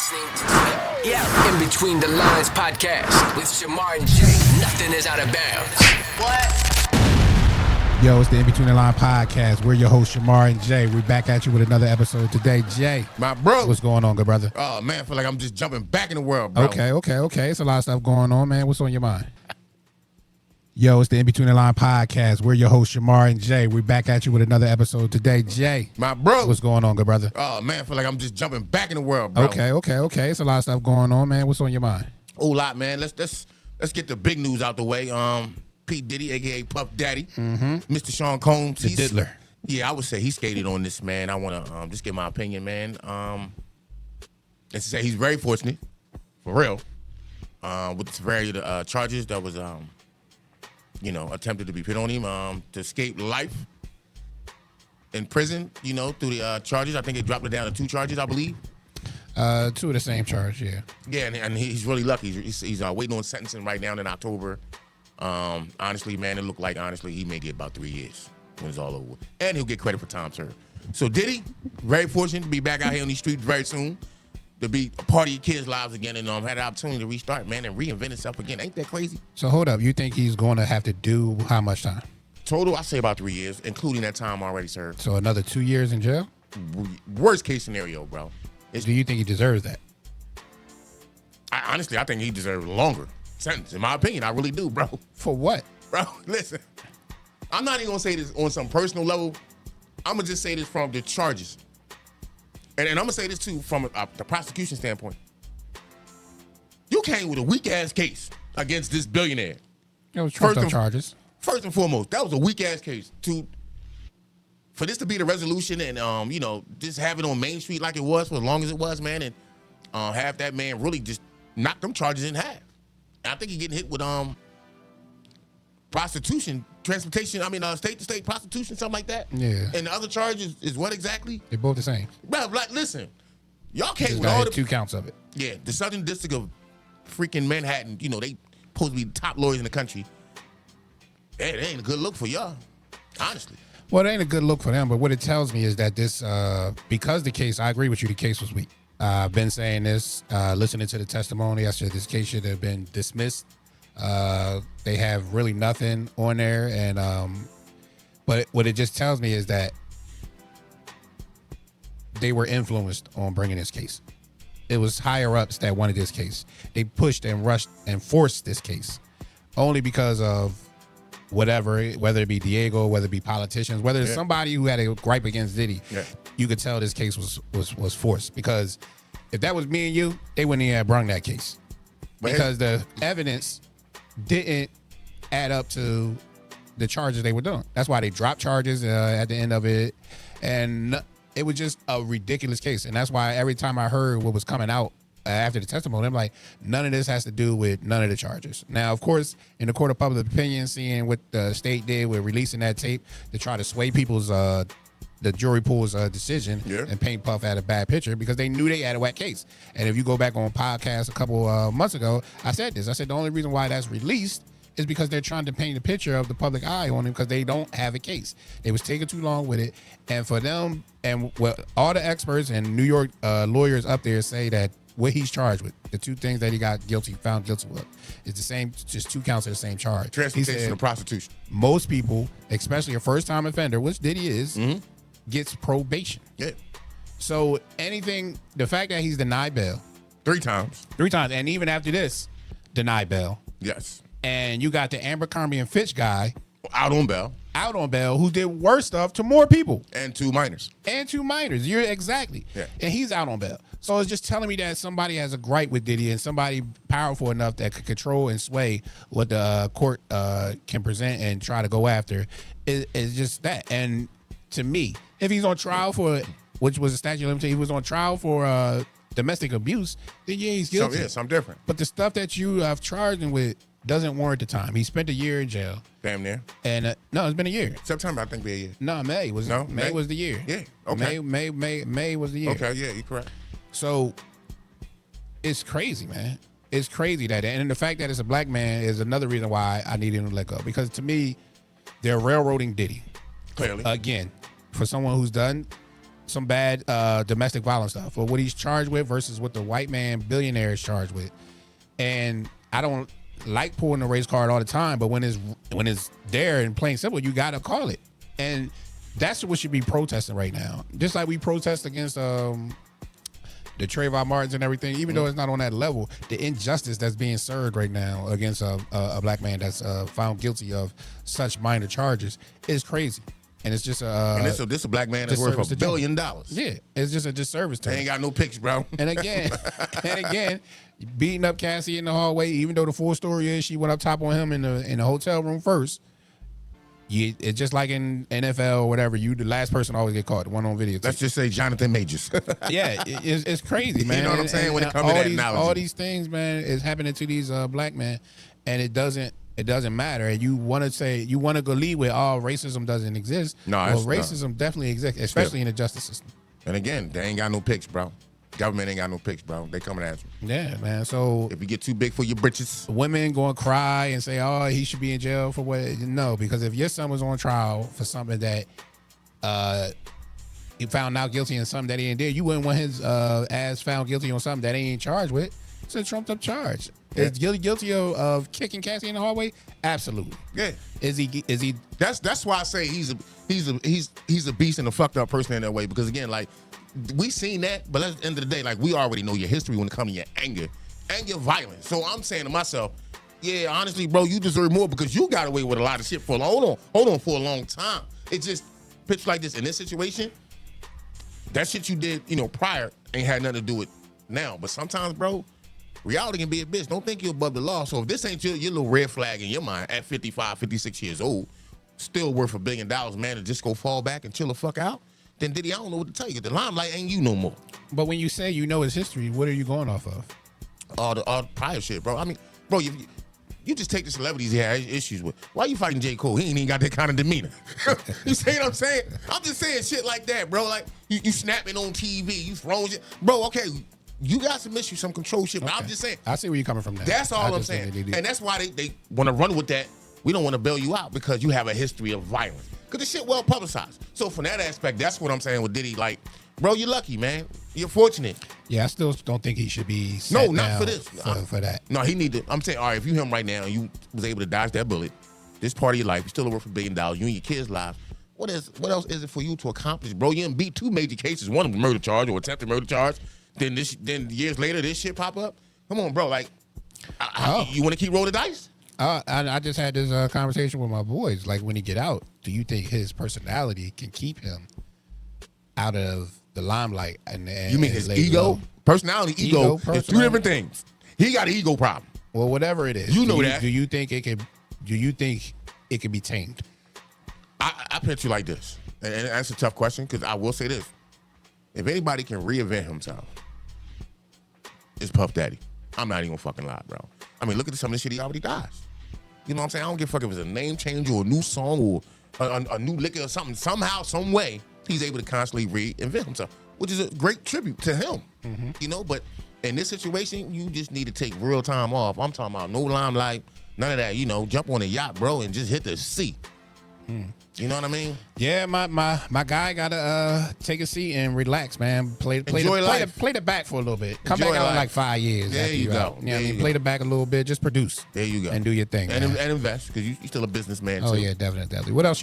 listening to In Between the Lines podcast with Shamar and Jay. Nothing is out of bounds. What? Yo, it's the In Between the Line podcast. We're your hosts, Shamar and Jay. We're back at you with another episode today. Jay, my bro, what's going on, good brother? Oh man, I feel like I'm just jumping back in the world, bro. Okay. It's a lot of stuff going on, man. What's on your mind? Yo, it's the In Between the Line podcast. We're your hosts, Shamar and Jay. We're back at you with another episode today. Jay, my bro, what's going on, good brother? Oh man, I feel like I'm just jumping back in the world, bro. Okay. It's a lot of stuff going on, man. What's on your mind? A lot, man. Let's get the big news out the way. P. Diddy, aka Puff Daddy, Mr. Sean Combs, the diddler. Yeah, I would say he skated on this, man. I want to just give my opinion, man. Let's say he's very fortunate, for real, with the severity of the charges that was, attempted to be put on him to escape life in prison, through the charges. I think it dropped it down to 2 charges, I believe. 2 of the same charge, yeah. Yeah, and he's really lucky. He's waiting on sentencing right now in October. Honestly, man, it looked like, he may get about 3 years when it's all over. And he'll get credit for time served. So Diddy, very fortunate to be back out here on these streets very soon, to be a part of your kids' lives again, and had the opportunity to restart, man, and reinvent himself again. Ain't that crazy? So hold up, you think he's going to have to do how much time? Total, I say about 3 years, including that time already served. So another 2 years in jail? Worst case scenario, bro. Do you think he deserves that? I think he deserves a longer sentence. In my opinion, I really do, bro. For what? Bro, listen. I'm not even going to say this on some personal level. I'm going to just say this from the charges. And I'm going to say this, too, from the prosecution standpoint. You came with a weak-ass case against this billionaire. It was trumped up charges. First and foremost, that was a weak-ass case. For this to be the resolution and, just have it on Main Street like it was for as long as it was, man, and have that man really just knock them charges in half. And I think he's getting hit with prostitution, state-to-state prostitution, something like that. Yeah. And the other charge is what exactly? They're both the same. Bro, like, listen, y'all came Just with all the 2 counts of it. Yeah, the Southern District of freaking Manhattan, they supposed to be the top lawyers in the country. Hey, it ain't a good look for y'all, honestly. Well, it ain't a good look for them, but what it tells me is that this, because the case, I agree with you, the case was weak. I've been saying this, listening to the testimony. I said this case should have been dismissed. They have really nothing on there, and but what it just tells me is that they were influenced on bringing this case. It was higher ups that wanted this case. They pushed and rushed and forced this case only because of whatever, whether it be Diego, whether it be politicians, whether it's somebody who had a gripe against Diddy. Yeah. You could tell this case was forced, because if that was me and you, they wouldn't even have brung that case, because the evidence didn't add up to the charges they were doing. That's why they dropped charges at the end of it, and it was just a ridiculous case. And that's why every time I heard what was coming out after the testimony, I'm like, none of this has to do with none of the charges. Now, of course, in the court of public opinion, seeing what the state did with releasing that tape to try to sway people's the jury pool's decision and paint Puff at a bad picture, because they knew they had a whack case. And if you go back on podcast a couple months ago, I said this. I said the only reason why that's released is because they're trying to paint a picture of the public eye on him, because they don't have a case. They was taking too long with it. And for them, and what all the experts and New York lawyers up there say, that what he's charged with, the 2 things that he got found guilty with, is the same, just 2 counts of the same charge. Transportation and prostitution. Most people, especially a first-time offender, which Diddy is, gets probation. Yeah. So the fact that he's denied bail 3 times, and even after this, denied bail. Yes. And you got the Abercrombie and Fitch guy out on bail, who did worse stuff to more people. And 2 minors. You're exactly. Yeah. And he's out on bail. So it's just telling me that somebody has a gripe with Diddy, and somebody powerful enough that could control and sway what the court can present and try to go after. Is just that. And to me, if he's on trial for, which was a statute of limitations, he was on trial for domestic abuse, then he's guilty. So something different. But the stuff that you have charged him with doesn't warrant the time. He spent a year in jail. Damn near. And no, it's been a year. September, I think, be a year. No, May was the year. Yeah. Okay. May was the year. Okay. Yeah, you're correct. So it's crazy, man. It's crazy and the fact that it's a black man is another reason why I need him to let go. Because to me, they're railroading Diddy. Clearly. Again, for someone who's done some bad domestic violence stuff, or what he's charged with versus what the white man billionaire is charged with. And I don't like pulling the race card all the time, but when it's there in plain simple, you gotta call it. And that's what should be protesting right now. Just like we protest against the Trayvon Martins and everything, even though it's not on that level, the injustice that's being served right now against a black man that's found guilty of such minor charges is crazy. And it's just and this a black man that's worth $1 billion. Yeah, it's just a disservice to him. They ain't got no pics, bro. And again, beating up Cassie in the hallway, even though the full story is she went up top on him in the hotel room first. It's just like in NFL or whatever. You the last person always get caught. The one on video. Let's just say Jonathan Majors. Yeah, it's crazy, man. You know what I'm saying? When it comes to that analogy, all these things, man, is happening to these black men, and it doesn't matter. And you want to go lead with, racism doesn't exist. No, racism definitely exists, especially in the justice system. And again, they ain't got no pics, bro. Government ain't got no pics, bro. They coming at you. Yeah, man. So if you get too big for your britches, women going to cry and say, "Oh, he should be in jail for what?" No, because if your son was on trial for something that he found out guilty in something that he ain't did, you wouldn't want his ass found guilty on something that he ain't charged with. It's a trumped up charge. Yeah. Is guilty of kicking Cassie in the hallway? Absolutely. Yeah. Is he? That's why I say he's a beast and a fucked up person in that way. Because again, like, we seen that, but at the end of the day, like, we already know your history when it comes to your anger and your violence. So I'm saying to myself, yeah, honestly, bro, you deserve more because you got away with a lot of shit for hold on for a long time. It just pitched like this in this situation. That shit you did, prior ain't had nothing to do with now. But sometimes, bro, reality can be a bitch. Don't think you're above the law. So if this ain't your little red flag in your mind at 55, 56 years old, still worth $1 billion, man, to just go fall back and chill the fuck out, then Diddy, I don't know what to tell you. The limelight ain't you no more. But when you say you know his history, what are you going off of? All the prior shit, bro. I mean, bro, you just take the celebrities he had issues with. Why you fighting J. Cole? He ain't even got that kind of demeanor. You see what I'm saying? I'm just saying shit like that, bro. Like, you snapping on TV, you throwing shit. Bro, okay, you got some issues, some control shit, but okay. I'm just saying. I see where you're coming from now. That's all I'm saying. And that's why they want to run with that. We don't want to bail you out because you have a history of violence. Because the shit well publicized. So from that aspect, that's what I'm saying with Diddy. Like, bro, you're lucky, man. You're fortunate. Yeah, I still don't think he should be No, not for this. For that. No, he need to. I'm saying, all right, if you him right now and you was able to dodge that bullet, this part of your life, you still worth $1 billion, you and your kids' lives, what else is it for you to accomplish, bro? You done beat 2 major cases, one of them murder charge or attempted murder charge. Then years later, this shit pop up. Come on, bro. Like, you want to keep rolling the dice? I just had this conversation with my boys. Like, when he get out, do you think his personality can keep him out of the limelight? And you mean his ego? Personality, ego is 2 different things. He got an ego problem. Well, whatever it is, you know that. Do you think it can? Do you think it can be tamed? I picture you like this, and that's a tough question because I will say this: if anybody can reinvent himself, it's Puff Daddy. I'm not even gonna fucking lie, bro. I mean, look at some of the shit he already does. You know what I'm saying? I don't give a fuck if it's a name change or a new song or a new liquor or something. Somehow, some way, he's able to constantly reinvent himself, which is a great tribute to him. Mm-hmm. But in this situation, you just need to take real time off. I'm talking about no limelight, none of that. Jump on a yacht, bro, and just hit the sea. You know what I mean? Yeah, my guy gotta take a seat and relax, man. Play the back for a little bit. Come back out in like 5 years. There you go. Play the back a little bit. Just produce. There you go. And do your thing. And invest because you're still a businessman. Oh too. Yeah, definitely. What else you